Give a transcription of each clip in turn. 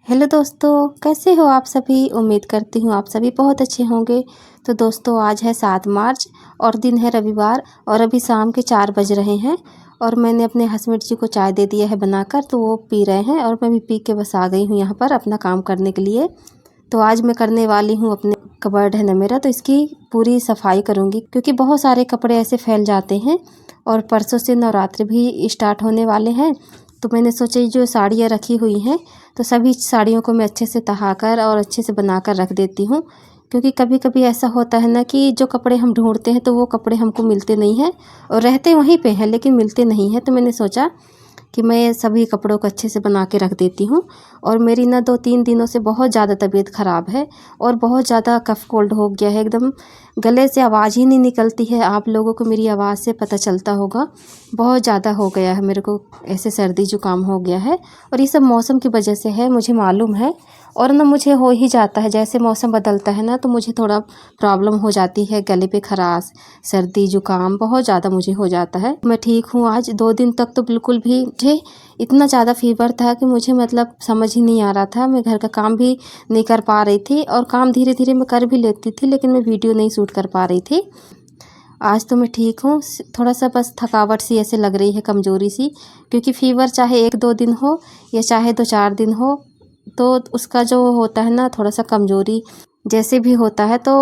Hello दोस्तों, कैसे हो आप सभी। उम्मीद करती हूँ आप सभी बहुत अच्छे होंगे। तो दोस्तों, आज है 7 मार्च और दिन है रविवार और अभी शाम के 4 बज रहे हैं और मैंने अपने हस्बैंड जी को चाय दे दिया है बनाकर, तो वो पी रहे हैं और मैं भी पी के बस आ गई हूँ यहाँ पर अपना काम करने के लिए। तो आज मैं करने वाली हूँ, अपने कबर्ड है ना मेरा, तो इसकी पूरी सफाई करूँगी क्योंकि बहुत सारे कपड़े ऐसे फैल जाते हैं और परसों से नवरात्रि भी स्टार्ट होने वाले हैं। तो मैंने सोचा जो साड़ियाँ रखी हुई हैं तो सभी साड़ियों को मैं अच्छे से तहाकर और अच्छे से बनाकर रख देती हूँ, क्योंकि कभी कभी ऐसा होता है ना कि जो कपड़े हम ढूंढते हैं तो वो कपड़े हमको मिलते नहीं हैं और रहते वहीं पे हैं लेकिन मिलते नहीं हैं। तो मैंने सोचा कि मैं सभी कपड़ों को अच्छे से बना के रख देती हूँ। और मेरी ना 2-3 दिनों से बहुत ज़्यादा तबीयत ख़राब है और बहुत ज़्यादा कफ़ कोल्ड हो गया है, एकदम गले से आवाज़ ही नहीं निकलती है। आप लोगों को मेरी आवाज़ से पता चलता होगा, बहुत ज़्यादा हो गया है मेरे को, ऐसे सर्दी जुकाम हो गया है और ये सब मौसम की वजह से है, मुझे मालूम है। और ना मुझे हो ही जाता है, जैसे मौसम बदलता है ना तो मुझे थोड़ा प्रॉब्लम हो जाती है, गले पे खराश, सर्दी जुकाम बहुत ज़्यादा मुझे हो जाता है। मैं ठीक हूँ आज, 2 दिन तक तो बिल्कुल भी मुझे इतना ज़्यादा फीवर था कि मुझे मतलब समझ ही नहीं आ रहा था। मैं घर का काम भी नहीं कर पा रही थी और काम धीरे धीरे मैं कर भी लेती थी लेकिन मैं वीडियो नहीं शूट कर पा रही थी। आज तो मैं ठीक हूँ, थोड़ा सा बस थकावट सी ऐसे लग रही है, कमज़ोरी सी, क्योंकि फीवर चाहे 1-2 दिन हो या चाहे 2-4 दिन हो तो उसका जो होता है ना थोड़ा सा कमज़ोरी जैसे भी होता है तो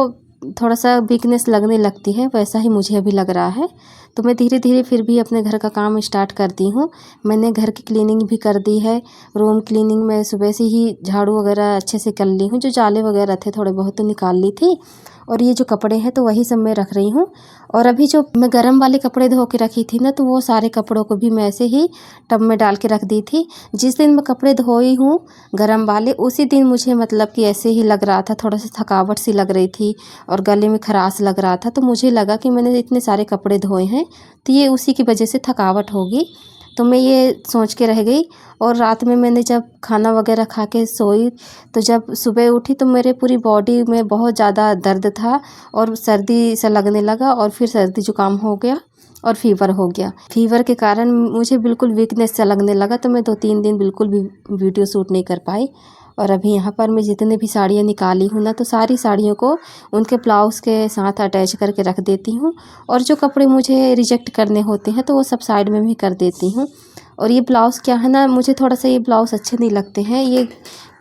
थोड़ा सा वीकनेस लगने लगती है, वैसा ही मुझे अभी लग रहा है। तो मैं धीरे धीरे फिर भी अपने घर का काम स्टार्ट करती हूँ। मैंने घर की क्लीनिंग भी कर दी है, रूम क्लीनिंग में सुबह से ही झाड़ू वगैरह अच्छे से कर ली हूँ, जो जाले वगैरह थे थोड़े बहुत तो निकाल ली थी। और ये जो कपड़े हैं तो वही सब मैं रख रही हूँ। और अभी जो मैं गर्म वाले कपड़े धो के रखी थी ना तो वो सारे कपड़ों को भी मैं ऐसे ही टब में डाल के रख दी थी। जिस दिन मैं कपड़े धोई हूँ गर्म वाले, उसी दिन मुझे मतलब कि ऐसे ही लग रहा था, थोड़ा सा थकावट सी लग रही थी और गले में खराश लग रहा था। तो मुझे लगा कि मैंने इतने सारे कपड़े धोए हैं तो ये उसी की वजह से थकावट होगी। तो मैं ये सोच के रह गई और रात में मैंने जब खाना वगैरह खा के सोई तो जब सुबह उठी तो मेरे पूरी बॉडी में बहुत ज़्यादा दर्द था और सर्दी सा लगने लगा और फिर सर्दी जुकाम हो गया और फीवर हो गया। फीवर के कारण मुझे बिल्कुल वीकनेस सा लगने लगा, तो मैं 2-3 दिन बिल्कुल भी वीडियो शूट नहीं कर पाई। और अभी यहाँ पर मैं जितने भी साड़ियाँ निकाली हूँ ना तो सारी साड़ियों को उनके ब्लाउज़ के साथ अटैच करके रख देती हूँ और जो कपड़े मुझे रिजेक्ट करने होते हैं तो वो सब साइड में भी कर देती हूँ। और ये ब्लाउज़ क्या है ना, मुझे थोड़ा सा ये ब्लाउज़ अच्छे नहीं लगते हैं, ये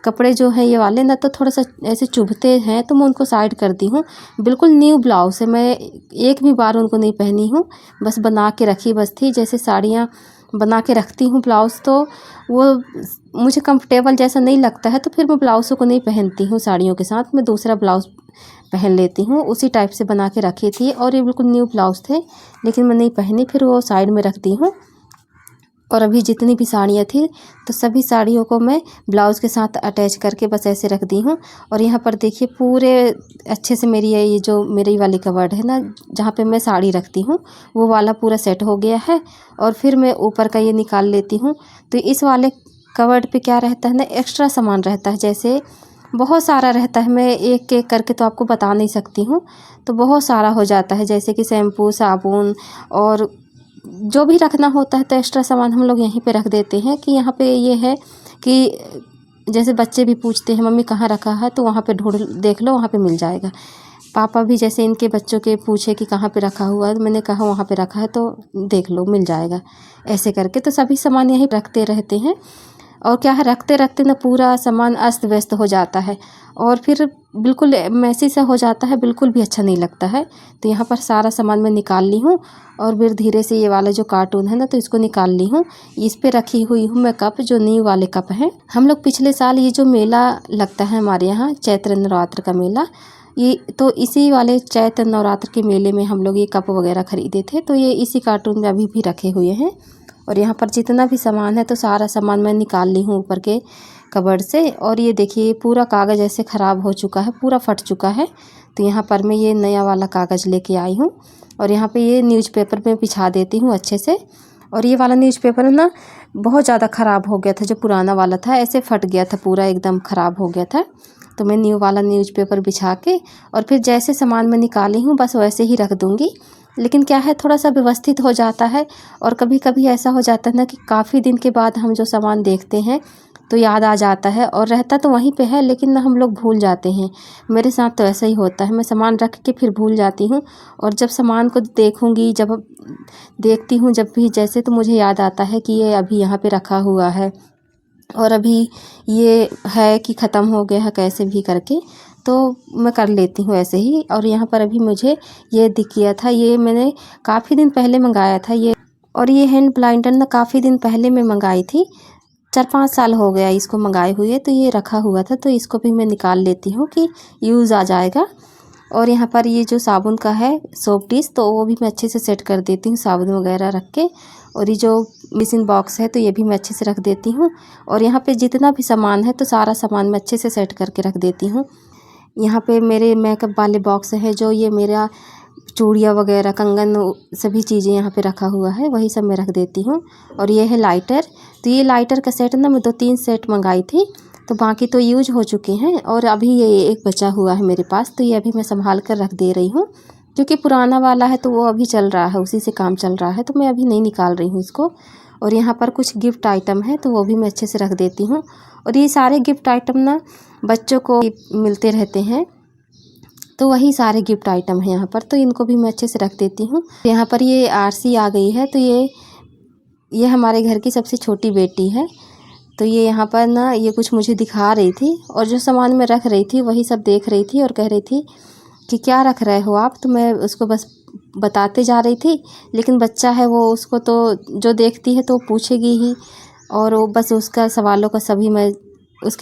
कपड़े जो हैं ये वाले ना तो थोड़ा सा ऐसे चुभते हैं तो मैं उनको साइड करती हूँ। बिल्कुल न्यू ब्लाउज़ है, मैं एक भी बार उनको नहीं पहनी हूँ, बस बना के रखी बस थी। जैसे साड़ियाँ बना के रखती हूँ ब्लाउज़ तो वो मुझे कंफर्टेबल जैसा नहीं लगता है तो फिर मैं ब्लाउज़ों को नहीं पहनती हूँ, साड़ियों के साथ मैं दूसरा ब्लाउज़ पहन लेती हूँ। उसी टाइप से बना के रखी थी और ये बिल्कुल न्यू ब्लाउज़ थे लेकिन मैं नहीं पहनी, फिर वो साइड में रख दी हूँ। और अभी जितनी भी साड़ियाँ थी तो सभी साड़ियों को मैं ब्लाउज़ के साथ अटैच करके बस ऐसे रख दी हूँ। और यहाँ पर देखिए पूरे अच्छे से मेरी ये जो मेरी वाली कबर्ड है ना जहाँ पे मैं साड़ी रखती हूँ वो वाला पूरा सेट हो गया है। और फिर मैं ऊपर का ये निकाल लेती हूँ। तो इस वाले कबर्ड पे क्या रहता है ना, एक्स्ट्रा सामान रहता है, जैसे बहुत सारा रहता है, मैं एक एक करके तो आपको बता नहीं सकती हूँ। तो बहुत सारा हो जाता है, जैसे कि शैम्पू, साबुन और जो भी रखना होता है तो एक्स्ट्रा सामान हम लोग यहीं पे रख देते हैं कि यहाँ पे ये है कि जैसे बच्चे भी पूछते हैं मम्मी कहाँ रखा है तो वहाँ पे ढूंढ देख लो, वहाँ पे मिल जाएगा। पापा भी जैसे इनके बच्चों के पूछे कि कहाँ पे रखा हुआ है तो मैंने कहा वहाँ पे रखा है तो देख लो मिल जाएगा। ऐसे करके तो सभी सामान यहीं रखते रहते हैं। और क्या है, रखते रखते ना पूरा सामान अस्त व्यस्त हो जाता है और फिर बिल्कुल मैसी सा हो जाता है, बिल्कुल भी अच्छा नहीं लगता है। तो यहाँ पर सारा सामान मैं निकाल ली हूँ और फिर धीरे से ये वाला जो कार्टून है ना तो इसको निकाल ली हूँ। इस पे रखी हुई हूँ मैं कप, जो न्यू वाले कप हैं। हम लोग पिछले साल ये जो मेला लगता है हमारे यहाँ चैत्र नवरात्र का मेला, ये तो इसी वाले चैत्र नवरात्र के मेले में हम लोग ये कप वगैरह खरीदे थे, तो ये इसी कार्टून में अभी भी रखे हुए हैं। और यहाँ पर जितना भी सामान है तो सारा सामान मैं निकाल ली हूँ ऊपर के कबर्ड से। और ये देखिए पूरा कागज़ ऐसे ख़राब हो चुका है, पूरा फट चुका है। तो यहाँ पर मैं ये नया वाला कागज़ लेके आई हूँ और यहाँ पे ये न्यूज़पेपर में बिछा देती हूँ अच्छे से। और ये वाला न्यूज़पेपर ना बहुत ज़्यादा ख़राब हो गया था, जो पुराना वाला था ऐसे फट गया था, पूरा एकदम ख़राब हो गया था। तो मैं न्यू वाला न्यूज़पेपर बिछा के और फिर जैसे सामान मैं निकाली हूँ बस वैसे ही रख दूँगी। लेकिन क्या है, थोड़ा सा व्यवस्थित हो जाता है। और कभी कभी ऐसा हो जाता है ना कि काफ़ी दिन के बाद हम जो सामान देखते हैं तो याद आ जाता है, और रहता तो वहीं पे है लेकिन ना हम लोग भूल जाते हैं। मेरे साथ तो ऐसा ही होता है, मैं सामान रख के फिर भूल जाती हूँ, और जब सामान को देखूँगी, जब देखती हूँ जब भी जैसे, तो मुझे याद आता है कि ये अभी यहाँ पे रखा हुआ है और अभी ये है कि ख़त्म हो गया है कैसे भी करके, तो मैं कर लेती हूँ ऐसे ही। और यहाँ पर अभी मुझे ये दिख गया था, ये मैंने काफ़ी दिन पहले मंगाया था ये, और ये हैंड ब्लाइंडर ना काफ़ी दिन पहले मैं मंगाई थी, 4-5 साल हो गया इसको मंगाए हुए। तो ये रखा हुआ था, तो इसको भी मैं निकाल लेती हूँ कि यूज़ आ जाएगा। और यहाँ पर ये जो साबुन का है सोप डिश, तो वो भी मैं अच्छे से सेट कर देती हूँ साबुन वगैरह रख के। और ये जो मिसिंग बॉक्स है तो ये भी मैं अच्छे से रख देती हूँ। और यहाँ पे जितना भी सामान है तो सारा सामान मैं अच्छे से सेट करके रख देती हूँ। यहाँ पे मेरे मेकअप वाले बॉक्स है, जो ये मेरा चूड़ियाँ वगैरह, कंगन, सभी चीज़ें यहाँ पे रखा हुआ है, वही सब मैं रख देती हूँ। और ये है लाइटर, तो ये लाइटर का सेट ना मैं 2-3 सेट मंगाई थी, तो बाकी तो यूज हो चुके हैं, और अभी ये एक बचा हुआ है मेरे पास, तो ये अभी मैं संभाल कर रख दे रही हूँ, क्योंकि पुराना वाला है तो वो अभी चल रहा है, उसी से काम चल रहा है, तो मैं अभी नहीं निकाल रही हूँ इसको। और यहाँ पर कुछ गिफ्ट आइटम है तो वो भी मैं अच्छे से रख देती हूँ। और ये सारे गिफ्ट आइटम ना बच्चों को मिलते रहते हैं, तो वही सारे गिफ्ट आइटम है यहाँ पर, तो इनको भी मैं अच्छे से रख देती हूँ। यहाँ पर ये आरसी आ गई है, तो ये हमारे घर की सबसे छोटी बेटी है, तो ये यहाँ पर ना ये कुछ मुझे दिखा रही थी, और जो सामान मैं रख रही थी वही सब देख रही थी, और कह रही थी कि क्या रख रहे हो आप, तो मैं उसको बस बताते जा रही थी। लेकिन बच्चा है वो, उसको तो जो देखती है तो पूछेगी ही, और वो बस उसके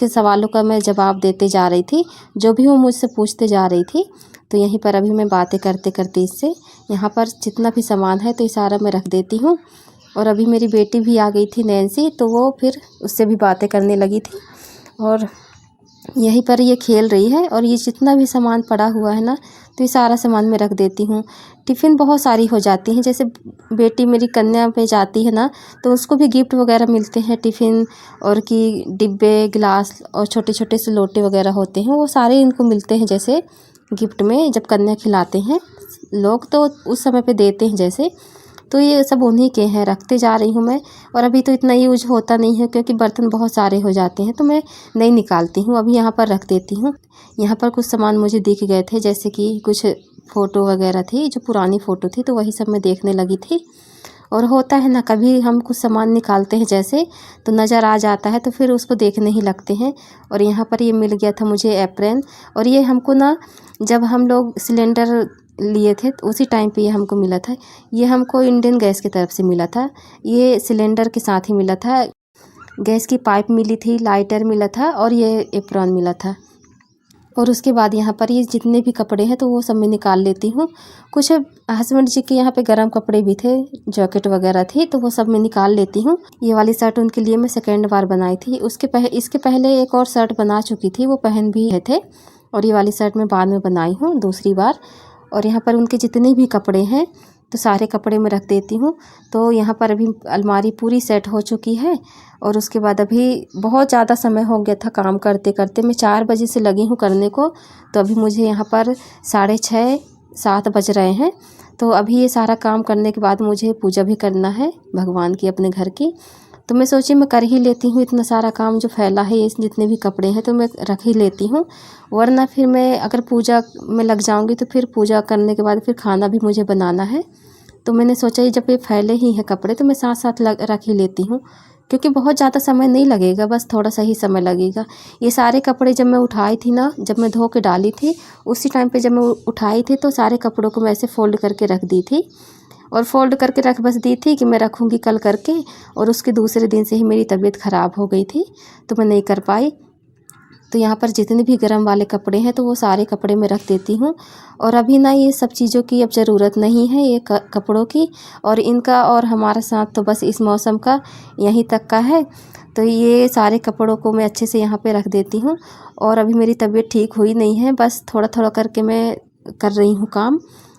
सवालों का मैं जवाब देते जा रही थी, जो भी वो मुझसे पूछते जा रही थी। तो यहीं पर अभी मैं बातें करते करते इससे यहाँ पर जितना भी सामान है तो ये सारा मैं रख देती हूँ। और अभी मेरी बेटी भी आ गई थी नैन्सी, तो वो फिर उससे भी बातें करने लगी थी, और यहीं पर ये खेल रही है। और ये जितना भी सामान पड़ा हुआ है ना, तो ये सारा सामान मैं रख देती हूँ। टिफ़िन बहुत सारी हो जाती हैं, जैसे बेटी मेरी कन्या पे जाती है ना, तो उसको भी गिफ्ट वगैरह मिलते हैं, टिफ़िन और कि डिब्बे, गिलास और छोटे छोटे से लोटे वगैरह होते हैं, वो सारे इनको मिलते हैं जैसे गिफ्ट में, जब कन्या खिलाते हैं लोग तो उस समय पे देते हैं जैसे। तो ये सब उन्हीं के हैं, रखते जा रही हूँ मैं। और अभी तो इतना यूज होता नहीं है, क्योंकि बर्तन बहुत सारे हो जाते हैं, तो मैं नहीं निकालती हूँ, अभी यहाँ पर रख देती हूँ। यहाँ पर कुछ सामान मुझे दिख गए थे, जैसे कि कुछ फ़ोटो वगैरह थी, जो पुरानी फ़ोटो थी, तो वही सब मैं देखने लगी थी। और होता है ना, कभी हम कुछ सामान निकालते हैं जैसे, तो नज़र आ जाता है, तो फिर उसको देखने ही लगते हैं। और यहाँ पर ये मिल गया था मुझे एप्रन, और ये हमको ना जब हम लोग सिलेंडर लिए थे तो उसी टाइम पे ये हमको मिला था। ये हमको इंडियन गैस की तरफ से मिला था, ये सिलेंडर के साथ ही मिला था। गैस की पाइप मिली थी, लाइटर मिला था, और ये एप्रन मिला था। और उसके बाद यहाँ पर ये जितने भी कपड़े हैं तो वो सब मैं निकाल लेती हूँ। कुछ हस्बैंड जी के यहाँ पे गर्म कपड़े भी थे, जैकेट वगैरह थी, तो वो सब मैं निकाल लेती हूँ। ये वाली शर्ट उनके लिए मैं सेकेंड बार बनाई थी, इसके पहले एक और शर्ट बना चुकी थी, वो पहन भी थे, और ये वाली शर्ट मैं बाद में बनाई हूँ दूसरी बार। और यहाँ पर उनके जितने भी कपड़े हैं तो सारे कपड़े मैं रख देती हूँ। तो यहाँ पर अभी अलमारी पूरी सेट हो चुकी है। और उसके बाद अभी बहुत ज़्यादा समय हो गया था काम करते करते, मैं 4 बजे से लगी हूँ करने को, तो अभी मुझे यहाँ पर 6:30-7 बज रहे हैं। तो अभी ये सारा काम करने के बाद मुझे पूजा भी करना है भगवान की, अपने घर की। तो मैं सोची मैं कर ही लेती हूँ, इतना सारा काम जो फैला है, ये जितने भी कपड़े हैं तो मैं रख ही लेती हूँ, वरना फिर मैं अगर पूजा में लग जाऊँगी तो फिर पूजा करने के बाद फिर खाना भी मुझे बनाना है। तो मैंने सोचा जब ये फैले ही हैं कपड़े तो मैं साथ साथ रख ही लेती हूँ, क्योंकि बहुत ज़्यादा समय नहीं लगेगा, बस थोड़ा सा ही समय लगेगा। ये सारे कपड़े जब मैं उठाई थी ना, जब मैं धो के डाली थी, उसी टाइम पे जब मैं उठाई थी तो सारे कपड़ों को मैं ऐसे फ़ोल्ड करके रख दी थी, और फ़ोल्ड करके रख बस दी थी कि मैं रखूँगी कल करके। और उसके दूसरे दिन से ही मेरी तबीयत ख़राब हो गई थी, तो मैं नहीं कर पाई। तो यहाँ पर जितने भी गर्म वाले कपड़े हैं तो वो सारे कपड़े मैं रख देती हूँ। और अभी ना ये सब चीज़ों की अब ज़रूरत नहीं है, ये कपड़ों की और इनका और हमारा साथ तो बस इस मौसम का यहीं तक का है। तो ये सारे कपड़ों को मैं अच्छे से यहाँ पे रख देती हूँ। और अभी मेरी तबीयत ठीक हुई नहीं है, बस थोड़ा थोड़ा करके मैं कर रही हूँ काम।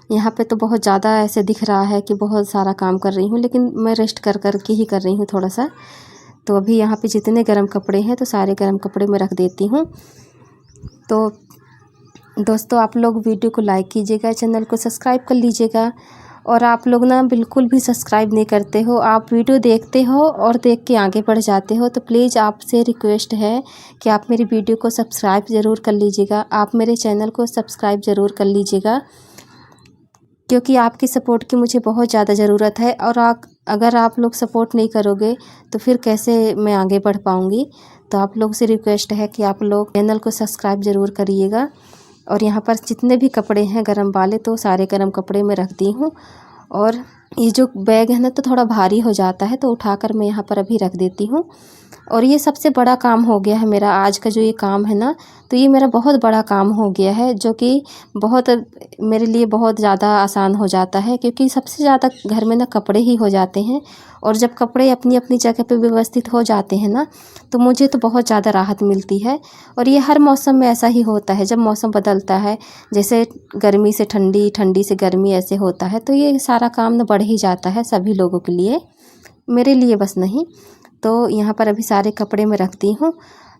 यहाँ पे तो बहुत ज़्यादा ऐसे दिख रहा है कि बहुत सारा काम कर रही हूँ, लेकिन मैं रेस्ट कर कर के ही कर रही हूँ थोड़ा सा। तो अभी यहाँ पे जितने गर्म कपड़े हैं तो सारे गर्म कपड़े मैं रख देती हूँ। तो दोस्तों आप लोग वीडियो को लाइक कीजिएगा, चैनल को सब्सक्राइब कर लीजिएगा, और आप लोग ना बिल्कुल भी सब्सक्राइब नहीं करते हो। आप वीडियो देखते हो और देख के आगे बढ़ जाते हो। तो प्लीज़ आपसे रिक्वेस्ट है कि आप मेरी वीडियो को सब्सक्राइब ज़रूर कर लीजिएगा। आप मेरे चैनल को सब्सक्राइब ज़रूर कर लीजिएगा, क्योंकि आपकी सपोर्ट की मुझे बहुत ज़्यादा ज़रूरत है। और अगर आप लोग सपोर्ट नहीं करोगे तो फिर कैसे मैं आगे बढ़ पाऊँगी। तो आप लोग से रिक्वेस्ट है कि आप लोग चैनल को सब्सक्राइब ज़रूर करिएगा। और यहाँ पर जितने भी कपड़े हैं गरम वाले, तो सारे गरम कपड़े मैं रख दी हूँ। और ये जो बैग है ना तो थोड़ा भारी हो जाता है, तो उठाकर मैं यहाँ पर अभी रख देती हूँ। और ये सबसे बड़ा काम हो गया है मेरा आज का, जो ये काम है ना, तो ये मेरा बहुत बड़ा काम हो गया है, जो कि बहुत मेरे लिए बहुत ज़्यादा आसान हो जाता है। क्योंकि सबसे ज़्यादा घर में ना कपड़े ही हो जाते हैं, और जब कपड़े अपनी अपनी जगह पे व्यवस्थित हो जाते हैं ना, तो मुझे तो बहुत ज़्यादा राहत मिलती है। और ये हर मौसम में ऐसा ही होता है, जब मौसम बदलता है, जैसे गर्मी से ठंडी, ठंडी से गर्मी ऐसे होता है, तो ये सारा काम ना बढ़ ही जाता है सभी लोगों के लिए, मेरे लिए बस नहीं। तो यहाँ पर अभी सारे कपड़े मैं रखती हूँ।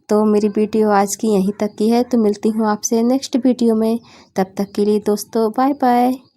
तो मेरी वीडियो आज की यहीं तक की है। तो मिलती हूँ आपसे नेक्स्ट वीडियो में। तब तक के लिए दोस्तों बाय बाय।